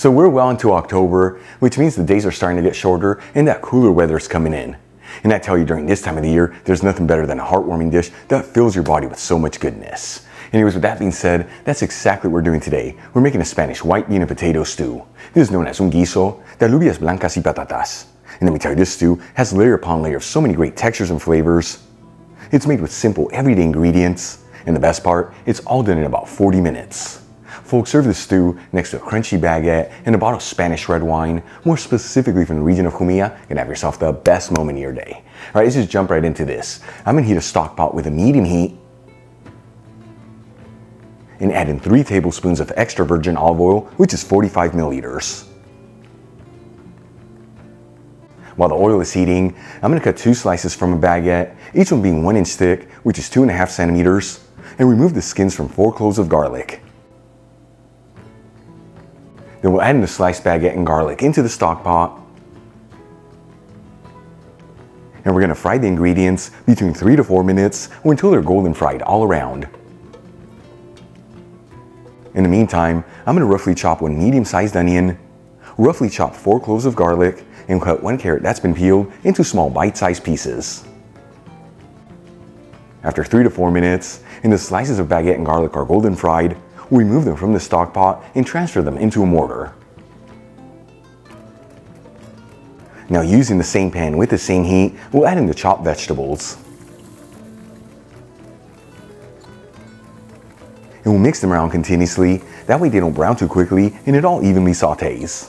So we're well into October, which means the days are starting to get shorter and that cooler weather is coming in. And I tell you, during this time of the year, there's nothing better than a heartwarming dish that fills your body with so much goodness. Anyways, with that being said, that's exactly what we're doing today. We're making a Spanish white bean and potato stew. This is known as un guiso de alubias, blancas y patatas. And let me tell you, this stew has layer upon layer of so many great textures and flavors. It's made with simple, everyday ingredients. And the best part, it's all done in about 40 minutes. Folks, serve the stew next to a crunchy baguette and a bottle of Spanish red wine, more specifically from the region of Jumilla, and have yourself the best moment of your day. Alright, let's just jump right into this. I'm going to heat a stock pot with a medium heat and add in 3 tablespoons of extra virgin olive oil, which is 45 milliliters. While the oil is heating, I'm going to cut 2 slices from a baguette, each one being 1 inch thick, which is 2.5 centimeters, and remove the skins from 4 cloves of garlic. Then we'll add in the sliced baguette and garlic into the stock pot. And we're going to fry the ingredients between 3 to 4 minutes or until they're golden fried all around. In the meantime, I'm going to roughly chop 1 medium-sized onion, roughly chop 4 cloves of garlic, and cut 1 carrot that's been peeled into small bite-sized pieces. After 3 to 4 minutes, and the slices of baguette and garlic are golden fried, we'll remove them from the stock pot and transfer them into a mortar. Now, using the same pan with the same heat, we'll add in the chopped vegetables. And we'll mix them around continuously, that way they don't brown too quickly and it all evenly sautés.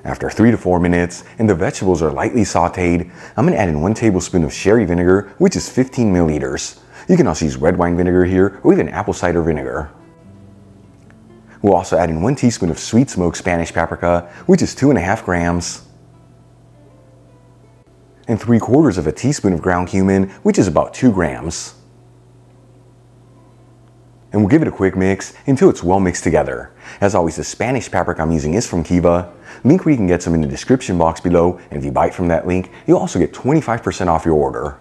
After 3 to 4 minutes and the vegetables are lightly sauteed, I'm going to add in 1 tablespoon of sherry vinegar, which is 15 milliliters. You can also use red wine vinegar here or even apple cider vinegar. We'll also add in 1 teaspoon of sweet smoked Spanish paprika, which is 2.5 grams. And 3/4 of a teaspoon of ground cumin, which is about 2 grams. And we'll give it a quick mix until it's well mixed together. As always, the Spanish paprika I'm using is from Kiva. Link where you can get some in the description box below, and if you buy it from that link, you'll also get 25% off your order.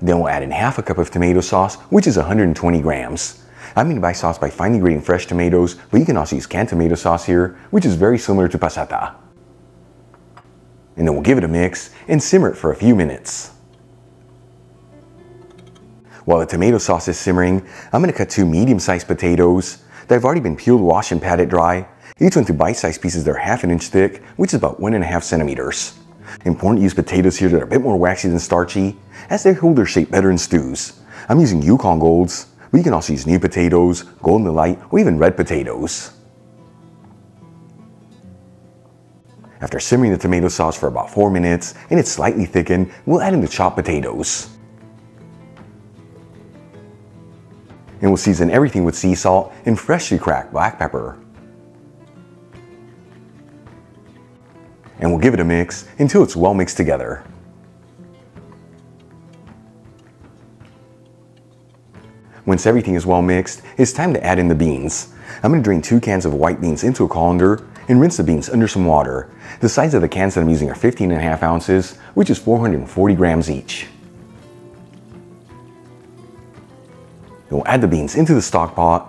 Then we'll add in half a cup of tomato sauce, which is 120 grams. I'm going to buy sauce by finely grating fresh tomatoes, but you can also use canned tomato sauce here, which is very similar to passata. And then we'll give it a mix and simmer it for a few minutes. While the tomato sauce is simmering, I'm going to cut 2 medium-sized potatoes that have already been peeled, washed, and patted dry, each one to bite-sized pieces that are 1/2 inch thick, which is about 1.5 centimeters. Important to use potatoes here that are a bit more waxy than starchy, as they hold their shape better in stews. I'm using Yukon Golds, but you can also use new potatoes, Golden Delight, or even red potatoes. After simmering the tomato sauce for about 4 minutes and it's slightly thickened, we'll add in the chopped potatoes. And we'll season everything with sea salt and freshly cracked black pepper. And we'll give it a mix until it's well mixed together. Once everything is well mixed, it's time to add in the beans. I'm going to drain 2 cans of white beans into a colander and rinse the beans under some water. The size of the cans that I'm using are 15.5 ounces, which is 440 grams each. We'll add the beans into the stock pot.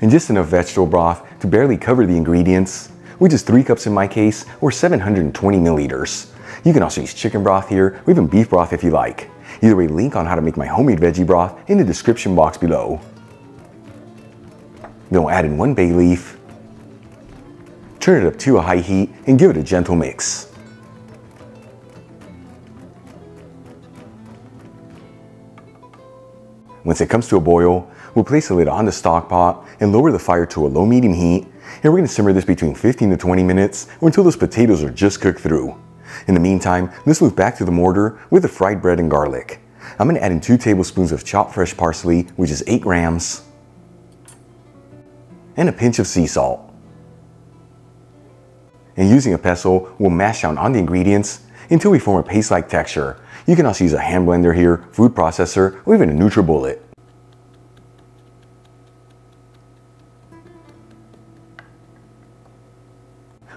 And just enough vegetable broth to barely cover the ingredients, which is 3 cups in my case, or 720 milliliters. You can also use chicken broth here, or even beef broth if you like. Either way, link on how to make my homemade veggie broth in the description box below. Then we'll add in 1 bay leaf, turn it up to a high heat, and give it a gentle mix. Once it comes to a boil, we'll place the lid on the stock pot and lower the fire to a low-medium heat, and we're going to simmer this between 15 to 20 minutes or until those potatoes are just cooked through. In the meantime, let's move back to the mortar with the fried bread and garlic. I'm going to add in 2 tablespoons of chopped fresh parsley, which is 8 grams, and a pinch of sea salt. And using a pestle, we'll mash down on the ingredients until we form a paste-like texture. You can also use a hand blender here, food processor, or even a NutriBullet.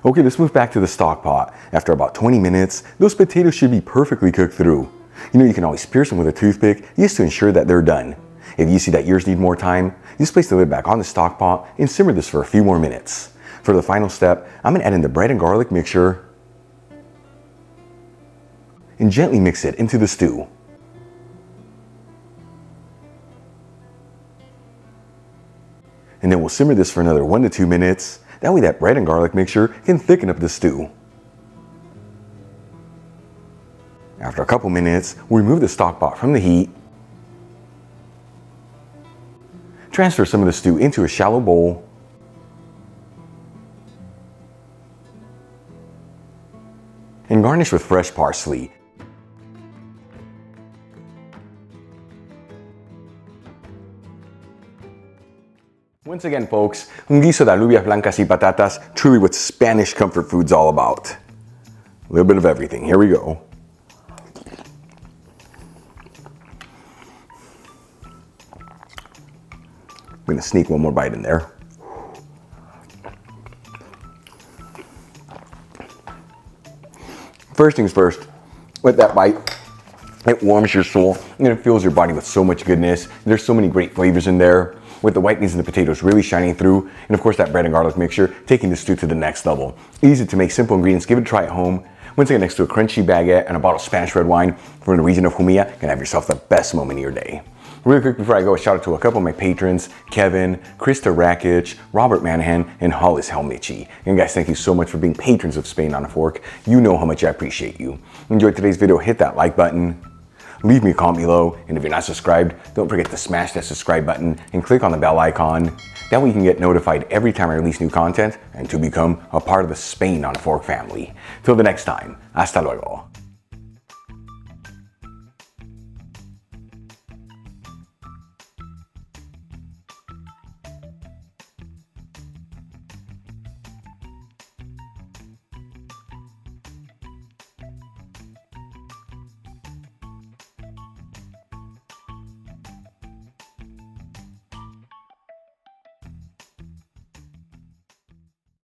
Okay, let's move back to the stock pot. After about 20 minutes, those potatoes should be perfectly cooked through. You know, you can always pierce them with a toothpick just to ensure that they're done. If you see that yours need more time, just place the lid back on the stock pot and simmer this for a few more minutes. For the final step, I'm going to add in the bread and garlic mixture and gently mix it into the stew. And then we'll simmer this for another 1 to 2 minutes. That way that bread and garlic mixture can thicken up the stew. After a couple minutes, we'll remove the stock pot from the heat. Transfer some of the stew into a shallow bowl. And garnish with fresh parsley. Once again, folks, un guiso de alubias blancas y patatas, truly what Spanish comfort food's all about. A little bit of everything. Here we go. I'm going to sneak one more bite in there. First things first, with that bite, it warms your soul and it fills your body with so much goodness. There's so many great flavors in there, with the white beans and the potatoes really shining through, and of course that bread and garlic mixture taking the stew to the next level. Easy to make, simple ingredients. Give it a try at home. Once again, next to a crunchy baguette and a bottle of Spanish red wine from the region of Jumilla, you can have yourself the best moment of your day. Really quick before I go, a shout out to a couple of my patrons, Kevin, Krista Rakic, Robert Manahan, and Hollis Helmichi. And guys, thank you so much for being patrons of Spain on a Fork. You know how much I appreciate you. Enjoyed today's video, hit that like button, leave me a comment below, and if you're not subscribed, don't forget to smash that subscribe button and click on the bell icon. That way you can get notified every time I release new content and to become a part of the Spain on a Fork family. Till the next time, hasta luego.